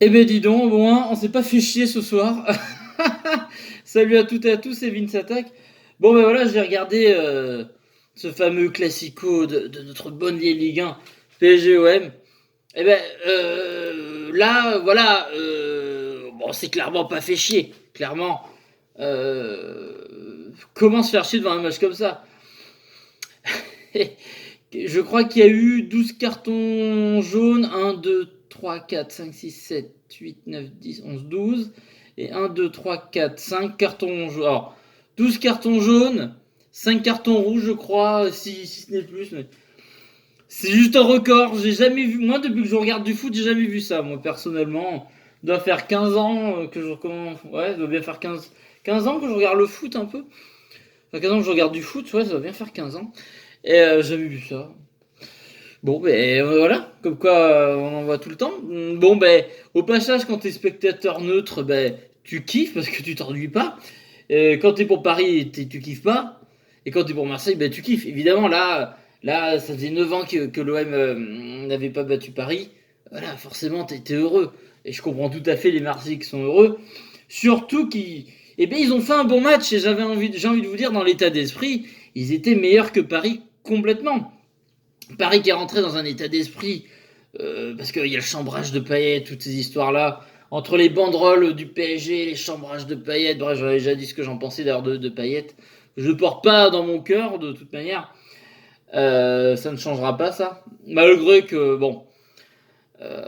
Eh ben dis donc, bon, hein, on s'est pas fait chier ce soir. Salut à toutes et à tous, c'est Vince Attack. Bon ben voilà, j'ai regardé ce fameux classico de notre bonne vieille Ligue 1, PSG-OM. Eh ben là, voilà, bon, c'est clairement pas fait chier, clairement. Comment se faire chier devant un match comme ça? Je crois qu'il y a eu 12 cartons jaunes, 1, 2, 3, 4, 5, 6, 7, 8, 9, 10, 11, 12. Et 1, 2, 3, 4, 5 cartons jaunes. Alors, 12 cartons jaunes, 5 cartons rouges, je crois, si ce n'est plus. Mais c'est juste un record. J'ai jamais vu. Moi, depuis que je regarde du foot, j'ai jamais vu ça, moi, personnellement. Ça doit faire 15 ans que je recommence. Ouais, ça doit bien faire 15 ans que je regarde le foot un peu. Enfin, 15 ans que je regarde du foot, ouais, ça doit bien faire 15 ans. Et j'ai jamais vu ça. Bon, ben voilà, comme quoi on en voit tout le temps. Bon, ben au passage, quand t'es spectateur neutre, ben tu kiffes parce que tu t'ennuies pas. Quand t'es pour Paris, tu kiffes pas. Et quand t'es pour Marseille, ben tu kiffes. Évidemment, là ça faisait 9 ans que l'OM n'avait pas battu Paris. Voilà, forcément, t'es heureux. Et je comprends tout à fait les Marseillais qui sont heureux. Surtout qu'ils. Eh ben, ils ont fait un bon match et j'ai envie de vous dire, dans l'état d'esprit, ils étaient meilleurs que Paris complètement. Paris qui est rentré dans un état d'esprit, parce qu'il y a le chambrage de Payet, toutes ces histoires-là, entre les banderoles du PSG, les chambrages de Payet, bref, j'avais déjà dit ce que j'en pensais d'ailleurs de Payet. Je ne porte pas dans mon cœur, de toute manière. Ça ne changera pas, ça. Malgré que, bon, euh,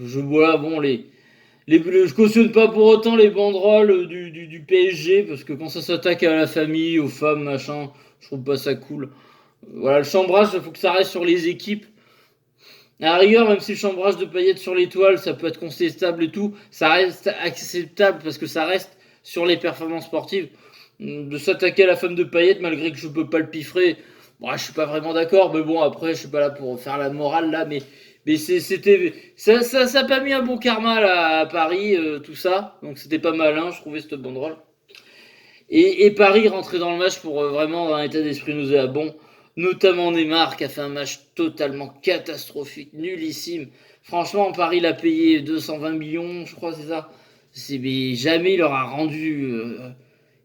je vois, bon, je cautionne pas pour autant les banderoles du PSG, parce que quand ça s'attaque à la famille, aux femmes, machin, je trouve pas ça cool. Voilà, le chambrage, il faut que ça reste sur les équipes. À la rigueur, même si le chambrage de paillettes sur l'étoile, ça peut être contestable et tout, ça reste acceptable parce que ça reste sur les performances sportives. De s'attaquer à la femme de paillettes, malgré que je peux pas le piffrer, bon, je suis pas vraiment d'accord, mais bon, après, je suis pas là pour faire la morale là, mais c'était. Ça a pas mis un bon karma là, à Paris, tout ça, donc c'était pas malin, je trouvais cette banderole. Et Paris rentrait dans le match pour vraiment un état d'esprit nauséabond. Notamment Neymar qui a fait un match totalement catastrophique, nullissime. Franchement, Paris l'a payé 220 millions, je crois, c'est ça. Mais jamais il aura rendu.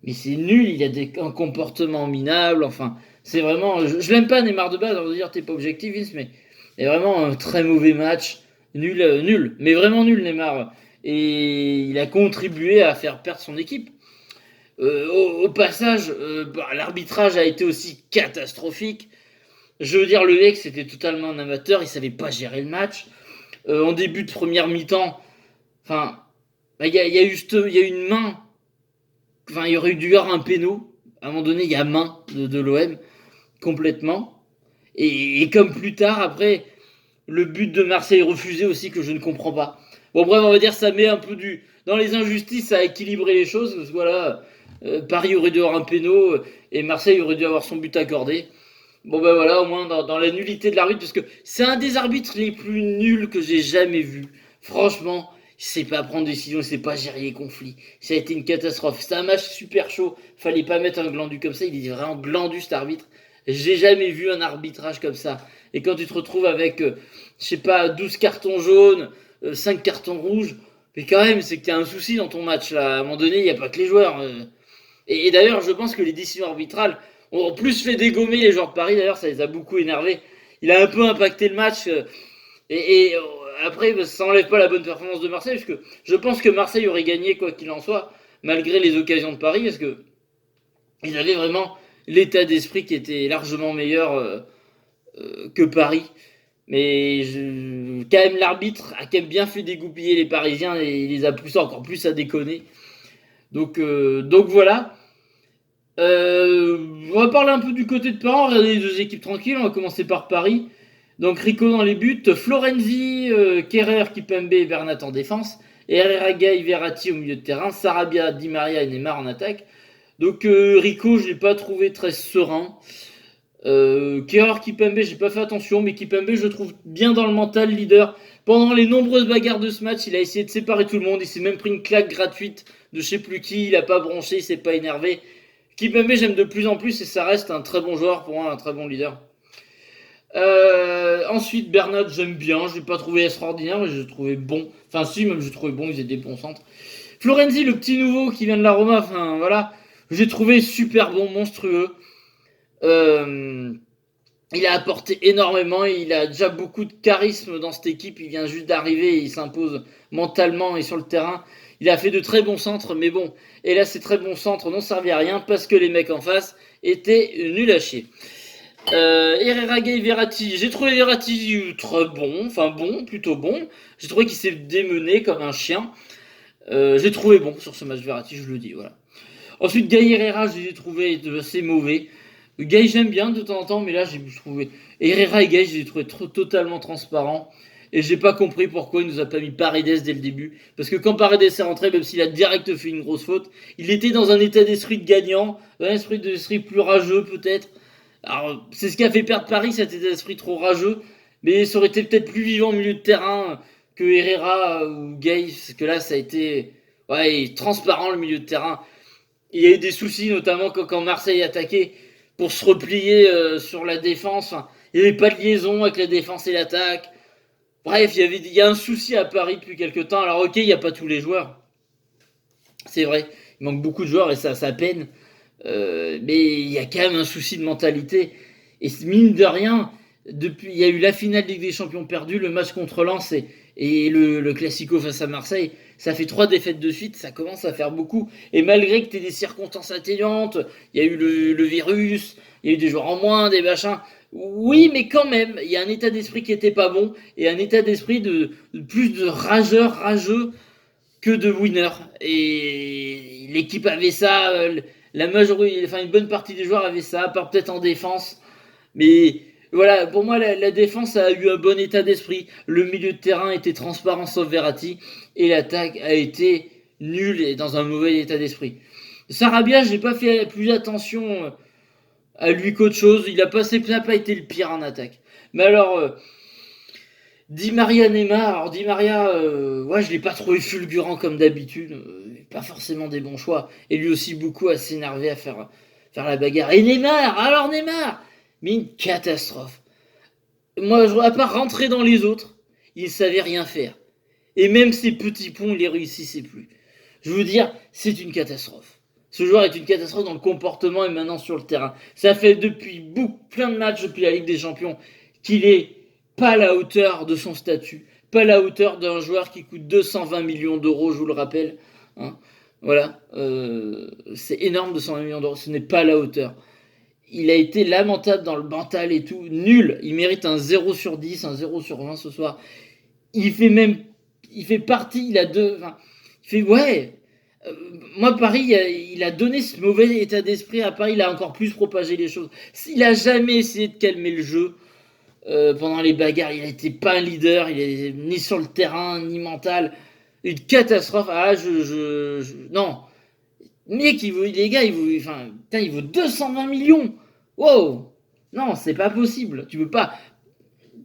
Mais c'est nul, il a un comportement minable. Enfin, c'est vraiment. Je l'aime pas Neymar de base, on va dire t'es pas objectiviste, mais c'est vraiment un très mauvais match. Nul, nul, mais vraiment nul Neymar. Et il a contribué à faire perdre son équipe. Au passage, l'arbitrage a été aussi catastrophique. Je veux dire, le mec, c'était totalement un amateur, il savait pas gérer le match. En début de première mi-temps, enfin, y a y a eu une main, enfin, il y aurait dû y avoir un péno. À un moment donné, il y a main de l'OM, complètement. Et comme plus tard, après, le but de Marseille refusé aussi, que je ne comprends pas. Bon, bref, on va dire ça met un peu du. Dans les injustices, ça a équilibré les choses. Parce que voilà, Paris aurait dû avoir un péno et Marseille aurait dû avoir son but accordé. Bon, ben voilà, au moins dans la nullité de l'arbitre, parce que c'est un des arbitres les plus nuls que j'ai jamais vu. Franchement, il sait pas prendre décision, il sait pas gérer les conflits. Ça a été une catastrophe. C'était un match super chaud. Fallait pas mettre un glandu comme ça. Il est vraiment glandu cet arbitre. J'ai jamais vu un arbitrage comme ça. Et quand tu te retrouves avec, je sais pas, 12 cartons jaunes, 5 cartons rouges, mais quand même, c'est que tu as un souci dans ton match là. À un moment donné, il n'y a pas que les joueurs. Et d'ailleurs, je pense que les décisions arbitrales ont plus fait dégommer les joueurs de Paris. D'ailleurs, ça les a beaucoup énervés. Il a un peu impacté le match. Et après, ça n'enlève pas la bonne performance de Marseille, parce que je pense que Marseille aurait gagné quoi qu'il en soit, malgré les occasions de Paris, parce que ils avaient vraiment l'état d'esprit qui était largement meilleur que Paris. Mais quand même, l'arbitre a quand même bien fait dégoupiller les Parisiens et il les a poussés encore plus à déconner. Donc voilà. On va parler un peu du côté de Paris, on va regarder les deux équipes tranquilles. On va commencer par Paris. Donc Rico dans les buts, Florenzi, Kerrer, Kipembe et Bernat en défense, et Herrera, Gay, Verratti au milieu de terrain, Sarabia, Di Maria et Neymar en attaque. Donc Rico, je ne l'ai pas trouvé très serein. Kerrer, Kipembe, j'ai pas fait attention, mais Kipembe, je le trouve bien dans le mental, leader. Pendant les nombreuses bagarres de ce match, il a essayé de séparer tout le monde. Il s'est même pris une claque gratuite de je sais plus qui. Il a pas bronché, il s'est pas énervé. Kipembe, j'aime de plus en plus et ça reste un très bon joueur pour moi, un très bon leader. Ensuite, Bernat, j'aime bien. Je l'ai pas trouvé extraordinaire, mais je l'ai trouvé bon. Enfin, si, même je l'ai trouvé bon. Il faisait des bons centres. Florenzi, le petit nouveau qui vient de la Roma, enfin voilà, j'ai trouvé super bon, monstrueux. Euh, il a apporté énormément. Il a déjà beaucoup de charisme dans cette équipe. Il vient juste d'arriver et il s'impose mentalement et sur le terrain. Il a fait de très bons centres, mais bon. Et là, ces très bons centres n'ont servi à rien parce que les mecs en face étaient nuls à chier. Herrera, Gay, Verratti. J'ai trouvé Verratti très bon, enfin bon, plutôt bon. J'ai trouvé qu'il s'est démené comme un chien. J'ai trouvé bon sur ce match Verratti, je le dis, voilà. Ensuite, Gay Herrera, je l'ai trouvé assez mauvais. Gay, j'aime bien de temps en temps, mais là, j'ai trouvé. Herrera et Gay, je les trouvé totalement transparents. Et j'ai pas compris pourquoi il nous a pas mis Paredes dès le début. Parce que quand Paredes est rentré, même s'il a direct fait une grosse faute, il était dans un état d'esprit de gagnant, un esprit d'esprit plus rageux peut-être. Alors, c'est ce qui a fait perdre Paris, cet état d'esprit trop rageux. Mais ça aurait été peut-être plus vivant au milieu de terrain que Herrera ou Gay. Parce que là, ça a été transparent le milieu de terrain. Il y a eu des soucis, notamment quand Marseille attaquait pour se replier sur la défense. Enfin, il n'y avait pas de liaison avec la défense et l'attaque. Bref, il y a un souci à Paris depuis quelques temps. Alors ok, il n'y a pas tous les joueurs. C'est vrai, il manque beaucoup de joueurs et ça peine. Mais il y a quand même un souci de mentalité. Et mine de rien, depuis, il y a eu la finale de Ligue des Champions perdue, le match contre Lens et le Classico face à Marseille. Ça fait 3 défaites de suite, ça commence à faire beaucoup. Et malgré que tu aies des circonstances atténuantes, il y a eu le virus, il y a eu des joueurs en moins, des machins. Oui, mais quand même, il y a un état d'esprit qui était pas bon et un état d'esprit de plus de rageux que de winner. Et l'équipe avait ça, la majorité, enfin une bonne partie des joueurs avaient ça, à part peut-être en défense. Mais voilà, pour moi, la défense a eu un bon état d'esprit. Le milieu de terrain était transparent sauf Verratti. Et l'attaque a été nulle et dans un mauvais état d'esprit. Sarabia, j'ai pas fait plus attention à lui qu'autre chose. Il a pas, ça n'a pas été le pire en attaque. Mais alors, Di Maria Neymar, alors Di Maria, ouais, je l'ai pas trouvé fulgurant comme d'habitude. Pas forcément des bons choix. Et lui aussi beaucoup à s'énerver à faire la bagarre. Et Neymar, alors Neymar, mais une catastrophe. Moi, à part rentrer dans les autres, il savait rien faire. Et même ses petits ponts, il les réussissait plus. Je veux dire, c'est une catastrophe. Ce joueur est une catastrophe dans le comportement et maintenant sur le terrain. Ça fait depuis plein de matchs depuis la Ligue des Champions qu'il est pas à la hauteur de son statut, pas à la hauteur d'un joueur qui coûte 220 millions d'euros, je vous le rappelle. Hein. Voilà, c'est énorme, 220 millions d'euros, ce n'est pas à la hauteur. Il a été lamentable dans le mental et tout, nul. Il mérite un 0 sur 10, un 0 sur 20 ce soir. Il fait même, il fait partie, il a deux, enfin, il fait, ouais. Moi, Paris, il a donné ce mauvais état d'esprit à Paris, il a encore plus propagé les choses. Il a jamais essayé de calmer le jeu pendant les bagarres. Il n'était pas un leader, il est ni sur le terrain, ni mental. Une catastrophe. Ah, non. Mec, les gars, enfin, putain, il vaut 220 millions. Wow. Non, c'est pas possible. Tu peux pas.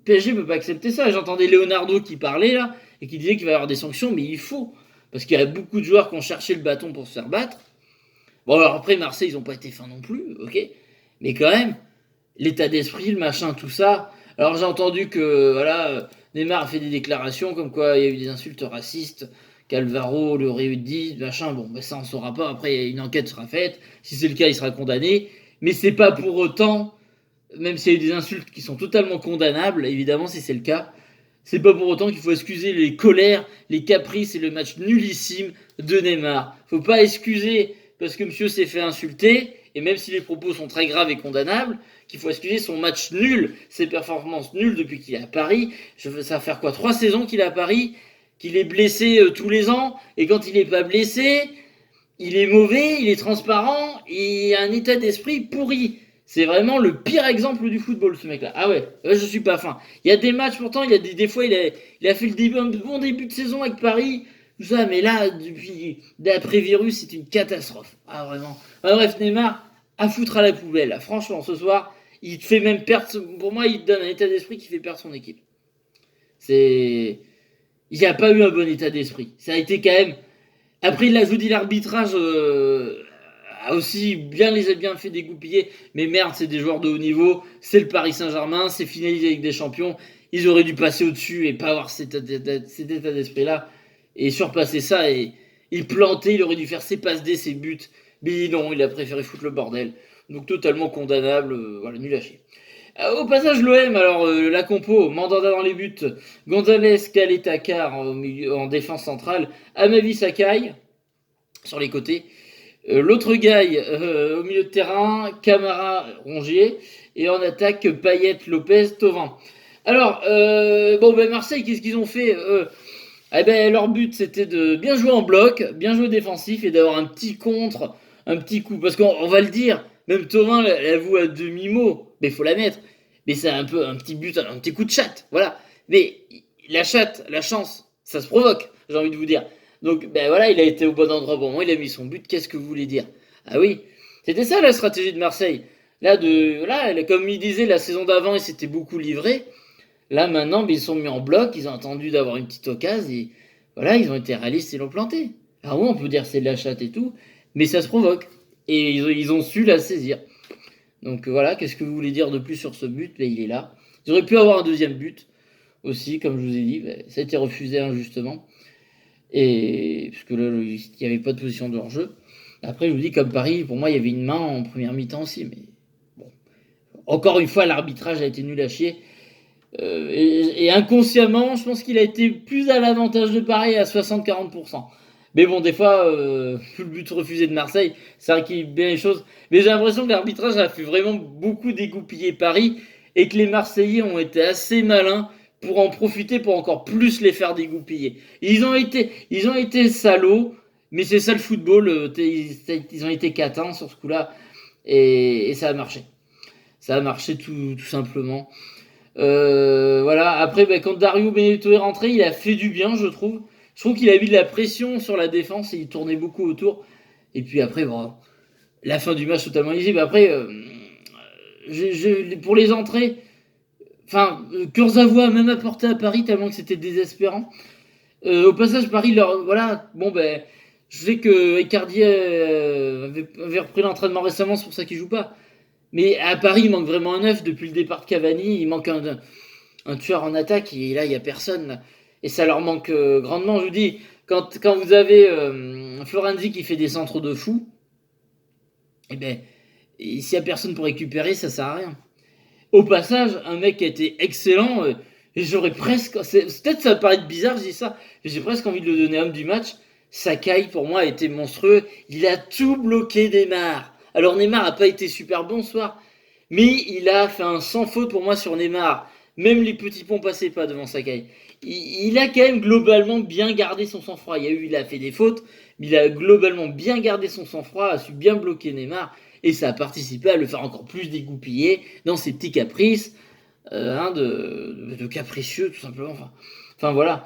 PSG peut pas accepter ça. J'entendais Leonardo qui parlait là et qui disait qu'il va y avoir des sanctions, mais il faut. Parce qu'il y a beaucoup de joueurs qui ont cherché le bâton pour se faire battre. Bon, alors après, Marseille, ils ont pas été fins non plus, ok. Mais quand même, l'état d'esprit, le machin, tout ça. Alors j'ai entendu que voilà, Neymar a fait des déclarations comme quoi il y a eu des insultes racistes, qu'Alvaro le aurait dit, machin. Bon, ben ça on saura pas. Après, une enquête sera faite. Si c'est le cas, il sera condamné. Mais c'est pas pour autant, même s'il y a eu des insultes qui sont totalement condamnables, évidemment si c'est le cas, c'est pas pour autant qu'il faut excuser les colères, les caprices et le match nullissime de Neymar. Faut pas excuser parce que monsieur s'est fait insulter, et même si les propos sont très graves et condamnables, qu'il faut excuser son match nul, ses performances nulles depuis qu'il est à Paris. Ça va faire quoi, 3 saisons qu'il est à Paris, qu'il est blessé tous les ans, et quand il n'est pas blessé, il est mauvais, il est transparent, et a un état d'esprit pourri. C'est vraiment le pire exemple du football, ce mec-là. Ah ouais, je suis pas fin. Il y a des matchs, pourtant, des fois, il a fait un bon début de saison avec Paris, tout ça, mais là, d'après virus, c'est une catastrophe. Ah vraiment. Ah, bref, Neymar, à foutre à la poubelle. Franchement, ce soir, il te fait même perdre. Pour moi, il te donne un état d'esprit qui fait perdre son équipe. C'est. Il n'y a pas eu un bon état d'esprit. Ça a été quand même. Après, il a joué l'arbitrage a aussi les a bien fait dégoupiller. Mais merde, c'est des joueurs de haut niveau. C'est le Paris Saint-Germain. C'est finalisé avec des champions. Ils auraient dû passer au-dessus et pas avoir cet état d'esprit-là. Et surpasser ça. Et il plantait. Il aurait dû faire ses passes D, ses buts. Mais non, il a préféré foutre le bordel. Donc totalement condamnable. Voilà, nul à chier. Au passage, l'OM, alors la compo, Mandanda dans les buts, Gonzalez, Calais, Takar en défense centrale, Amavi, Sakai sur les côtés, l'autre Gaille au milieu de terrain, Camara, Rongier, et en attaque, Payet, Lopez, Thauvin. Alors, Marseille, qu'est-ce qu'ils ont fait leur but, c'était de bien jouer en bloc, bien jouer défensif et d'avoir un petit contre, un petit coup. Parce qu'on va le dire, même Thauvin l'avoue à demi-mot, mais il faut la mettre. Mais c'est un peu un petit but, un petit coup de chatte, voilà. Mais la chatte, la chance, ça se provoque, j'ai envie de vous dire. Donc, voilà, il a été au bon endroit au bon moment, il a mis son but. Qu'est-ce que vous voulez dire? Ah oui, c'était ça la stratégie de Marseille. Là, comme il disait, la saison d'avant, il s'était beaucoup livré. Là, maintenant, ils sont mis en bloc, ils ont attendu d'avoir une petite occasion et voilà, ils ont été réalistes et l'ont planté. Alors oui, on peut dire c'est de la chatte et tout, mais ça se provoque. Et ils ont su la saisir. Donc voilà, qu'est-ce que vous voulez dire de plus sur ce but? Il est là. Ils auraient pu avoir un deuxième but aussi, comme je vous ai dit. Ça a été refusé injustement. Et parce que là, il n'y avait pas de position de hors-jeu. Après, je vous dis, comme Paris, pour moi, il y avait une main en première mi-temps aussi. Mais bon. Encore une fois, l'arbitrage a été nul à chier. Et inconsciemment, je pense qu'il a été plus à l'avantage de Paris à 60-40%. Mais bon, des fois, tout le but refusé de Marseille, c'est vrai qu'il y a bien les choses. Mais j'ai l'impression que l'arbitrage a fait vraiment beaucoup dégoupiller Paris et que les Marseillais ont été assez malins pour en profiter pour encore plus les faire dégoupiller. Ils ont été salauds, mais c'est ça le football. Ils ont été catins sur ce coup-là et ça a marché. Ça a marché tout simplement. Voilà. Après, quand Dario Benedetto est rentré, il a fait du bien, je trouve. Je trouve qu'il a mis de la pression sur la défense et il tournait beaucoup autour. Et puis après, la fin du match totalement lisible. Après, pour les entrées, Kurzawa a même apporté à Paris tellement que c'était désespérant. Au passage, Paris, je sais que Icardi avait repris l'entraînement récemment, c'est pour ça qu'il joue pas. Mais à Paris, il manque vraiment un neuf depuis le départ de Cavani. Il manque un tueur en attaque. Et là, il n'y a personne. Là. Et ça leur manque grandement. Je vous dis, quand vous avez Florenzi qui fait des centres de fou, et s'il n'y a personne pour récupérer, ça sert à rien. Au passage, un mec qui a été excellent, et j'aurais presque. Peut-être ça va paraître bizarre, je dis ça, mais j'ai presque envie de le donner homme du match. Sakai, pour moi, a été monstrueux. Il a tout bloqué Neymar. Alors Neymar n'a pas été super bon ce soir, mais il a fait un sans faute pour moi sur Neymar. Même les petits ponts passaient pas devant Sakai. Il a quand même globalement bien gardé son sang-froid. Il a fait des fautes, mais il a globalement bien gardé son sang-froid, a su bien bloquer Neymar, et ça a participé à le faire encore plus dégoupiller dans ses petits caprices, de capricieux tout simplement. Enfin voilà.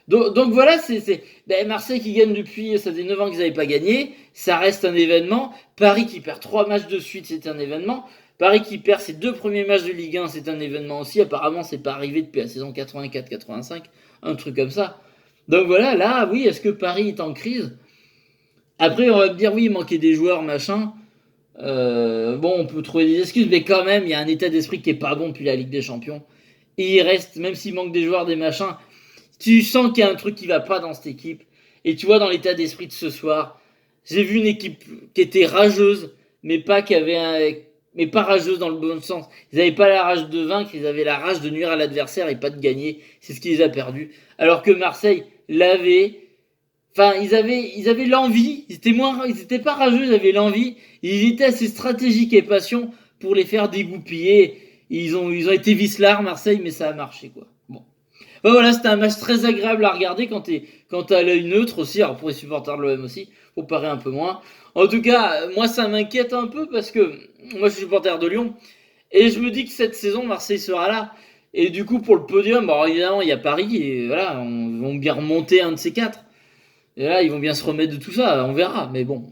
Donc voilà, c'est Marseille qui gagne depuis, ça faisait 9 ans qu'ils n'avaient pas gagné, ça reste un événement. Paris qui perd 3 matchs de suite, c'est un événement. Paris qui perd ses 2 premiers matchs de Ligue 1, c'est un événement aussi. Apparemment, c'est pas arrivé depuis la saison 84-85, un truc comme ça. Donc voilà, là, oui, est-ce que Paris est en crise? Après, on va me dire, oui, il manquait des joueurs, machin. On peut trouver des excuses, mais quand même, il y a un état d'esprit qui est pas bon depuis la Ligue des Champions. Et il reste, même s'il manque des joueurs, des machins, tu sens qu'il y a un truc qui va pas dans cette équipe. Et tu vois, dans l'état d'esprit de ce soir, j'ai vu une équipe qui était rageuse, mais pas rageuse dans le bon sens. Ils n'avaient pas la rage de vaincre, ils avaient la rage de nuire à l'adversaire et pas de gagner. C'est ce qui les a perdus. Alors que Marseille l'avait. Enfin, ils avaient l'envie. Ils étaient pas rageux, ils avaient l'envie. Ils étaient assez stratégiques et patients pour les faire dégoupiller. Ils ont été vicelard Marseille, mais ça a marché, quoi. Bon. Voilà, c'était un match très agréable à regarder quand t'as l'œil neutre aussi. Alors pour les supporters de l'OM aussi, faut parer un peu moins. En tout cas, moi ça m'inquiète un peu parce que moi je suis supporter de Lyon et je me dis que cette saison Marseille sera là. Et du coup pour le podium, évidemment il y a Paris et voilà, on va bien remonter un de ces quatre. Et là ils vont bien se remettre de tout ça, on verra. Mais bon,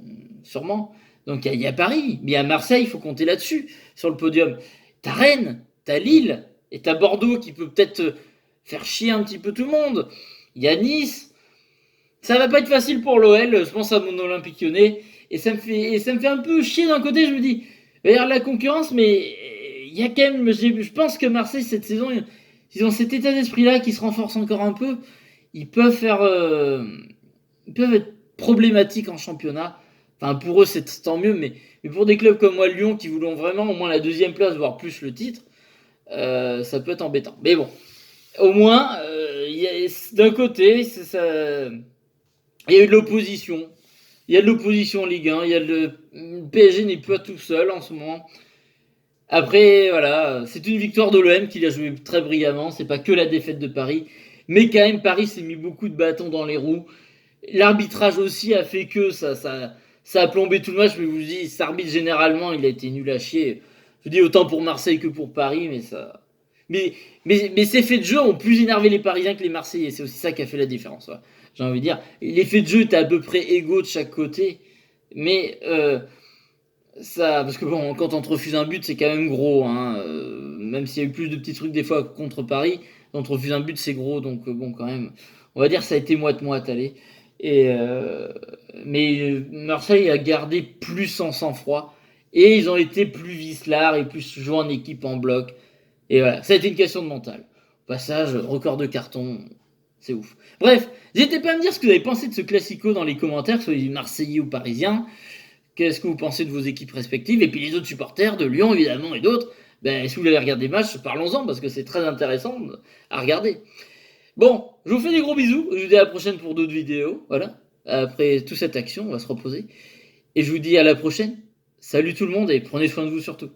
sûrement. Donc il y a Paris, mais il y a Marseille, il faut compter là-dessus sur le podium. T'as Rennes, t'as Lille et t'as Bordeaux qui peut peut-être faire chier un petit peu tout le monde. Il y a Nice. Ça va pas être facile pour l'OL, je pense à mon Olympique Lyonnais. ça me fait un peu chier d'un côté. Je me dis, il va y avoir de la concurrence, mais il y a quand même. Je pense que Marseille, cette saison, ils ont cet état d'esprit-là qui se renforce encore un peu. Ils peuvent faire. Ils peuvent être problématiques en championnat. Enfin, pour eux, c'est tant mieux, mais pour des clubs comme moi, Lyon, qui voulons vraiment au moins la deuxième place, voire plus le titre, ça peut être embêtant. Mais bon, au moins, d'un côté, il y a eu de l'opposition. Il y a de l'opposition en Ligue 1. Le PSG n'est pas tout seul en ce moment. Après, voilà, c'est une victoire de l'OM qui l'a joué très brillamment. C'est pas que la défaite de Paris. Mais quand même, Paris s'est mis beaucoup de bâtons dans les roues. L'arbitrage aussi a fait que ça a plombé tout le match. Mais je vous dis, cet arbitre, généralement, il a été nul à chier. Je dis autant pour Marseille que pour Paris, mais ça. Mais, mais ces faits de jeu ont plus énervé les Parisiens que les Marseillais. C'est aussi ça qui a fait la différence. Ouais. J'ai envie de dire. Les faits de jeu étaient à peu près égaux de chaque côté. Mais ça, parce que bon, quand on te refuse un but, c'est quand même gros. Hein. Même s'il y a eu plus de petits trucs des fois contre Paris, quand on te refuse un but, c'est gros. Donc bon, quand même, on va dire que ça a été moite-moite, allez. Et, mais Marseille a gardé plus en sang-froid. Et ils ont été plus vicelards et plus joués en équipe en bloc. Et voilà, ça a été une question de mental. Au passage, record de carton, c'est ouf. Bref, n'hésitez pas à me dire ce que vous avez pensé de ce classico dans les commentaires, que ce soit Marseillais ou Parisiens. Qu'est-ce que vous pensez de vos équipes respectives? Et puis les autres supporters de Lyon, évidemment, et d'autres. Ben, si vous voulez regarder des matchs, parlons-en, parce que c'est très intéressant à regarder. Bon, je vous fais des gros bisous. Je vous dis à la prochaine pour d'autres vidéos. Voilà. Après toute cette action, on va se reposer. Et je vous dis à la prochaine. Salut tout le monde et prenez soin de vous surtout.